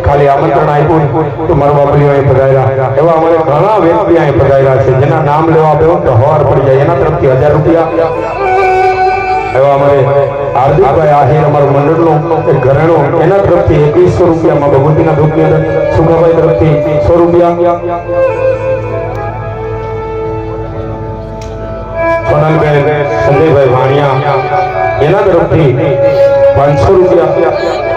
ખાલી આમંત્રણ આપ્યું તો મારા બાપલીઓ અહીં પધાર્યા એવા અમારે ઘણા વ્યક્તિ અહીં પધાર્યા છે જેના નામ લેવા બેહો તો હવાર પડી જાય એના તરફથી 1000 રૂપિયા એવા અમારે હાર્દિકભાઈ આહિર અમારું મંડળનું એક ઘરેણું એના તરફથી 2100 રૂપિયામાં ભગવતીના ધૂપની અંદર સુગાભાઈ તરફથી 100 રૂપિયા સોનલબેન સંજયભાઈ વાણિયા એના તરફથી 500 રૂપિયા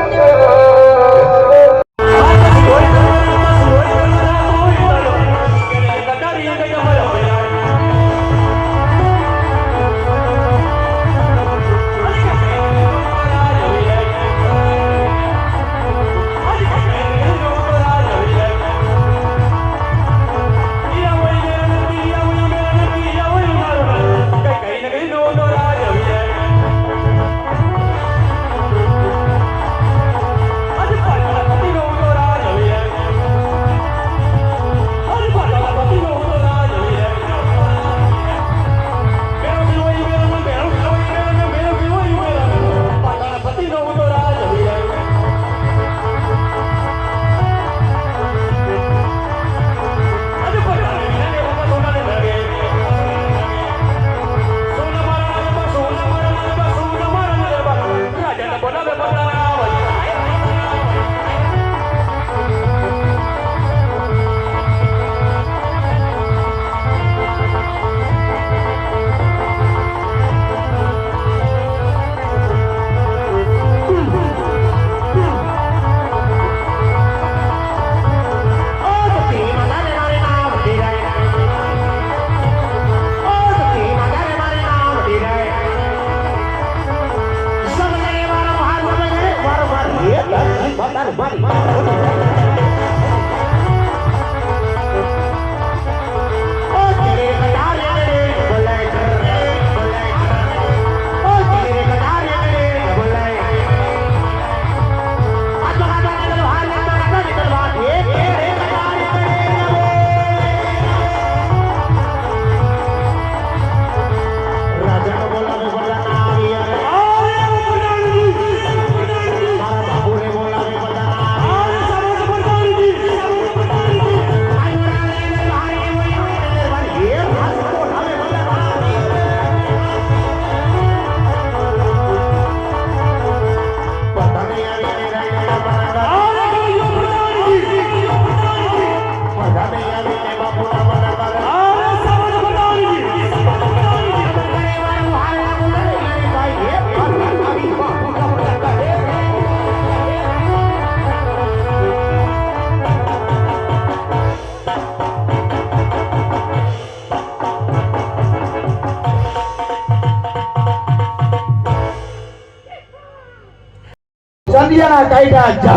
ચંદિયાના કાયદા જય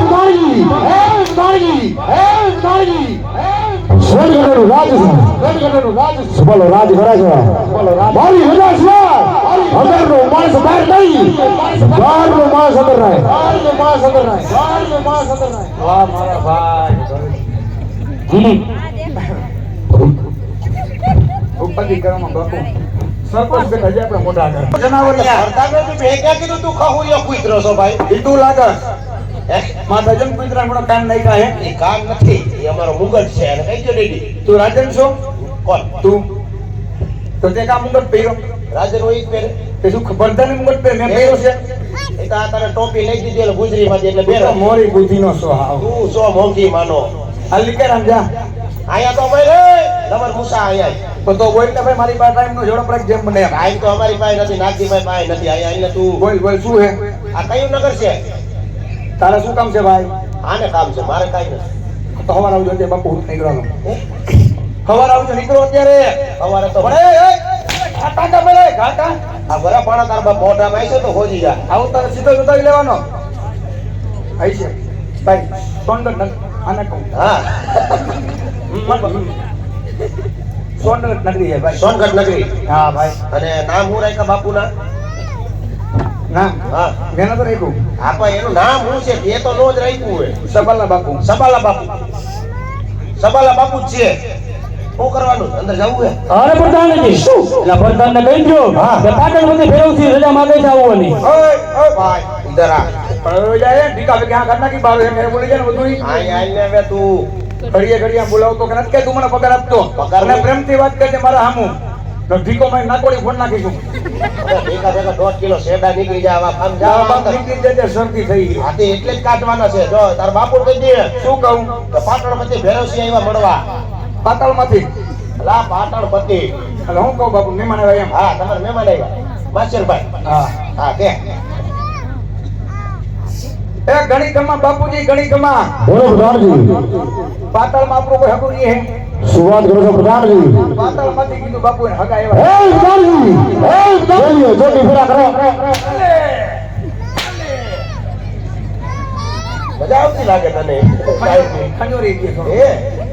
મારી સોનગઢનું રાજ બોલો રાજ કરે છે મારી હજાર અગરનો માણસ બહાર નહીં બહારનો માણસ અંદર રહે વાહ મારા ભાઈ ઉપપતિ કરવામાં બાપુ સરપંચ બેઠા છે આપણે મોટા ઘર જનાવર હરતા મે તું ભેગા કીધું તું ખહુરિયો કૂતરો છો ભાઈ ઈટુ લાગસ માથા જમ કૂતરા પણ કાન નહીં કાહે એ કાન નથી એ અમારો મુગટ છે અને કઈ જો ડેડી તું રાજન છો કોણ તું તો તે કા મુગટ પહેર્યો રાજન હોય પહેરે તે શું ખબરદાર મુગટ પહેરે મે પહેર્યો છે એ તો આ તારે ટોપી લઈ દીધી એટલે ગુજરી માં એટલે બેરો મોરી બુદ્ધિનો સો હાવ તું સો મોંઘી માનો હાલી કે રામ જા આયા તો ભાઈ રે નંબર મુસા આયા તો બોલ ને ભાઈ મારી પાસે ટાઈમ નો જોડો પર જેમ બને ટાઈમ તો અમારી પાસે નથી નાગજીભાઈ પાસે નથી આયા તું બોલ શું હે આ કયું નગર છે તારે શું કામ છે ભાઈ આને કામ છે મારે કાઈ નથી તો હવાર આવજો તે બાપુ નીકળવાનો હવાર આવજો નીકળો અત્યારે હવારે તો ભણે ઘાટા કા ભલે ઘાટા આ ભરા પાણા તાર બાપ મોઢા માં છે તો હોજી જા આવું તારે સીધો ઉતારી લેવાનો આઈ છે ભાઈ સોનગઢ આને કહું હા સોનગઢ નગરી છે ભાઈ સોનગઢ નગરી હા ભાઈ અને નામ હું રાખ્યા બાપુના નામ હા મેને તો રાખ્યું હા પણ એનું નામ હું છે એ તો નો જ રાખ્યું હોય સબાલા બાપુ જ છે શું કરવાનું અંદર જવું હે અરે પ્રધાનજી શું એટલે પ્રધાનને કહી દો કે પાટણ માંથી ફેરવથી રજા માંગે છે આવવાની ઓય ભાઈ ઇધર આ પણ જાય ઢીકા ભેગા આ ઘરના કી બાર એમ ઘરે બોલી જાય ને બધું આઈ ને હવે તું ઘડીએ ઘડીએ બોલાવતો કે નથી કે તું મને પગાર આપતો પગાર અને પ્રેમથી વાત કરજે મારા હામું તો ઢીકો માં નાકોડી ફોન નાખીશું ભેગા ભેગા 1.5 કિલો શેડા નીકળી જાય આવા કામ જા જા બાપ નીકળી જજે શરદી થઈ ગઈ હાથી એટલે જ કાઢવાના છે જો તાર બાપુ કહી દે શું કહું કે પાટણપતિ ભેરવસી આવ્યા મળવા પાતાળમાંથી લા પાટણપતિ એટલે હું કહું બાપુ મહેમાન આવ્યા એમ હા તમારા મહેમાન આવ્યા માસ્ટરભાઈ હા હા કે એ ઘણી કમા બાપુજી ઘણી કમા બોલો પ્રધાનજી પાતાળમાં આપણું કોઈ હકુ નહીં હે શું વાત કરો છો પ્રધાનજી પાતાળમાંથી કીધું બાપુ એને હગા હે આવ્યા પ્રધાનજી હે પ્રધાનજી જોટી ફેરા કરો મજા આવતી લાગે તને ખંજોરી ગઈ થોડું. એ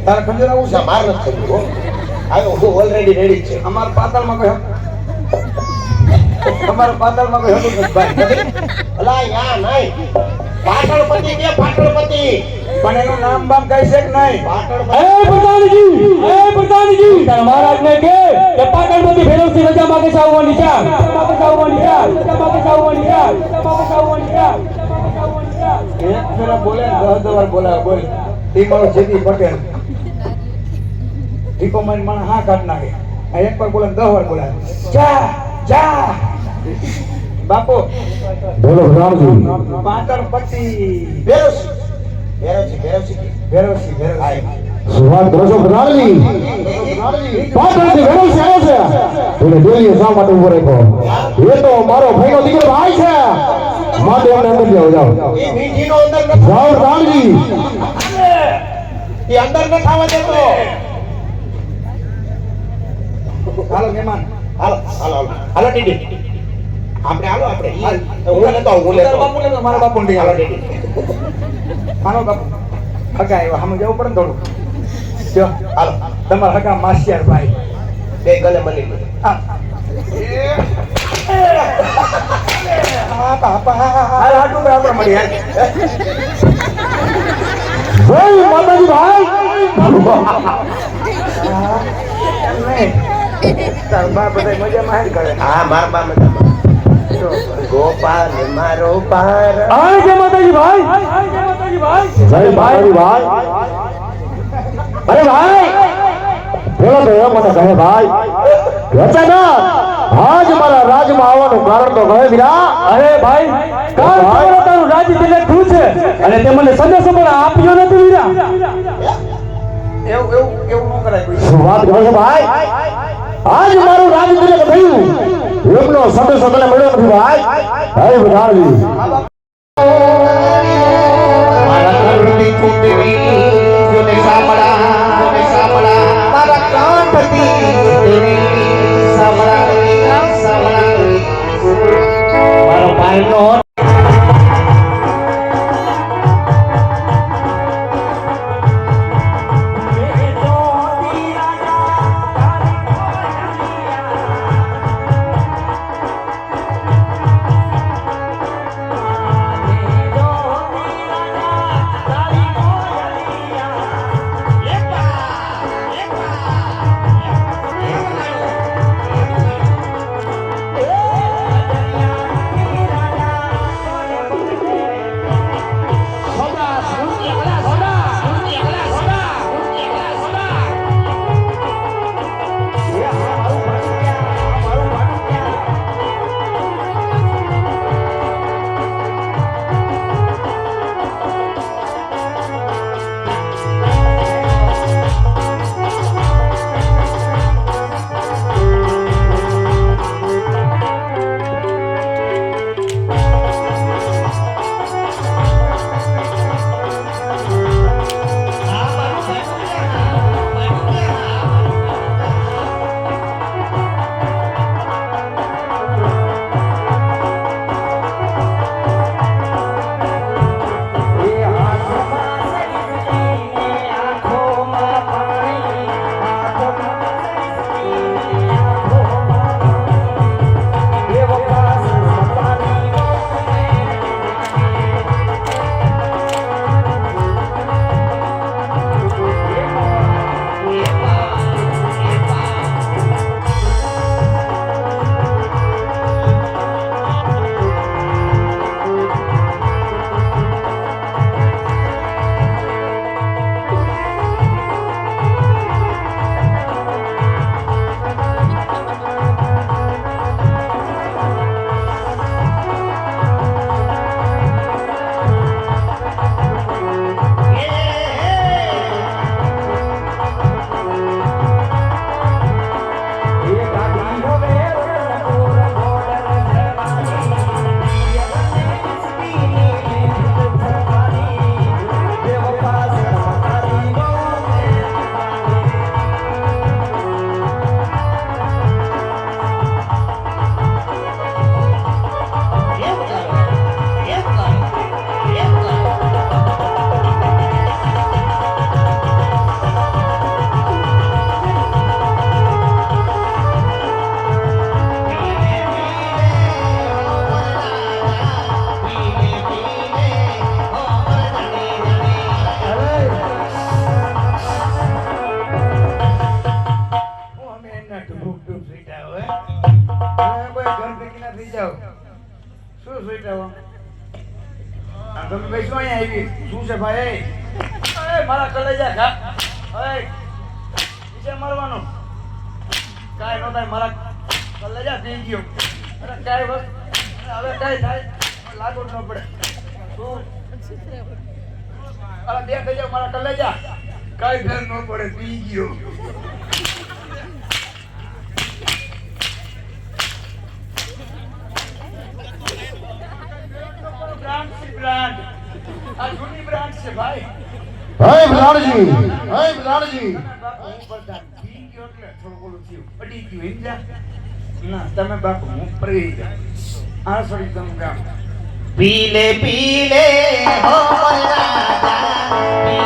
તારે ખંજોર આવું છે ઉષા માર નથી થયું હો આવ્યો હું ઓલરેડી રેડી છે અમારા પાતાળમાં કોઈ અમારા પાતાળમાં કોઈ હકુ નથી ભાઈ અલા યા નહીં પાટણપતિ કે પાટણપતિ પણ એનું નામ બામ કઈ છે કે નહીં પાટણપતિ એ પ્રધાનજી તારા મહારાજને કે પાટણપતિ ભેરવથી રજા માંગે છે આવવાની છે એક ફેરા બોલે ને 10 વાર બોલાવે બોલ ઈ મારો જેદી પટેલ ઠીકો મારી માણસ હા કાઢ નાખે આ એક વાર બોલે ને 10 વાર બોલાવે જા જા બાપુ બોલો પ્રધાનજી પાટણપતિ ભેરવસી ભેરવસી ભેરવસી ભેરવસી શું વાત કરો છો પ્રધાનજી પાટણથી ભેરવથી આવ્યો છે એને ડેલીએ શા માટે ઉભો રાખ્યો એ તો મારો ભાઈનો દીકરો ભાઈ છે માટે એમને અંદર જાઓ એ મીઠીનો અંદર ન જાઓ પ્રધાનજી એ અંદર ન ખાવા દેતો હાલો મહેમાન હાલો હાલો હાલો હાલો ટીડી આપણે હાલો આપણે હું લેતો આવું, હું લેતો તારા બાપુ લેતો મારા બાપુ ને હાલો હાલો ટીડી હાલો બાપુ હગા આવ્યા હમ જવું પડે ને થોડું જો હાલો તમારા હગા માસિયાર ભાઈ બે ગલે મળી ગઈ હા હાલ હાટું ભાઈ આપણે મળી હાલ જય માતાજી ભાઈ એમ નહીં તાર બા બધા મજામાં હાલ કરે હા માર બા મજામાં ગોપાલ મારો પાર આય જય માતાજી ભાઈ જય માતાજી ભાઈ અરે ભાઈ બોલો તો એમ મને કહે ભાઈ અચાનક આજ મારા રાજમાં આવવાનું કારણ તો કહે વીરા અરે ભાઈ કાલ તારું રાજ તિલક થયું છે અને તે મને સંદેશો પણ આપ્યો નથી વીરા એવું ન કરાય કોઈ શું વાત કરો છો ભાઈ આજ મારું રાજ તિલક થયું એમનો સંદેશો તને મળ્યો નથી ભાઈ હે બધાજી મારા ઘરની કુંડળી જોને સાંભળા મારા કાંઠથી તેરી સાંભળા મારો ભાઈનો સોઈટા હો આ તમે ભાઈ શું અહીંયા આવી શું છે ભાઈ એ મારા કલેજા ખા એ નીચે મારવાનો કાઈ નો થાય મારા કલેજા થઈ ગયો અરે કાઈ વસ્તુ હવે કાઈ થાય લાગુ ન પડે શું અરે બે થઈ જાવ મારા કલેજા કાઈ ફેર ન પડે પી ગયો બ્રાન્ડ આ જૂની બ્રાન્ડ છે ભાઈ હે બ્રાણજી બાપુ હું પ્રધાન પી ગયો એટલે થોડું ઓલું થયું અડી ગયું હિંજા ના તમે બાપુ હું પડી જા આ સોરી તમે ગામ પીલે પીલે હો રાજા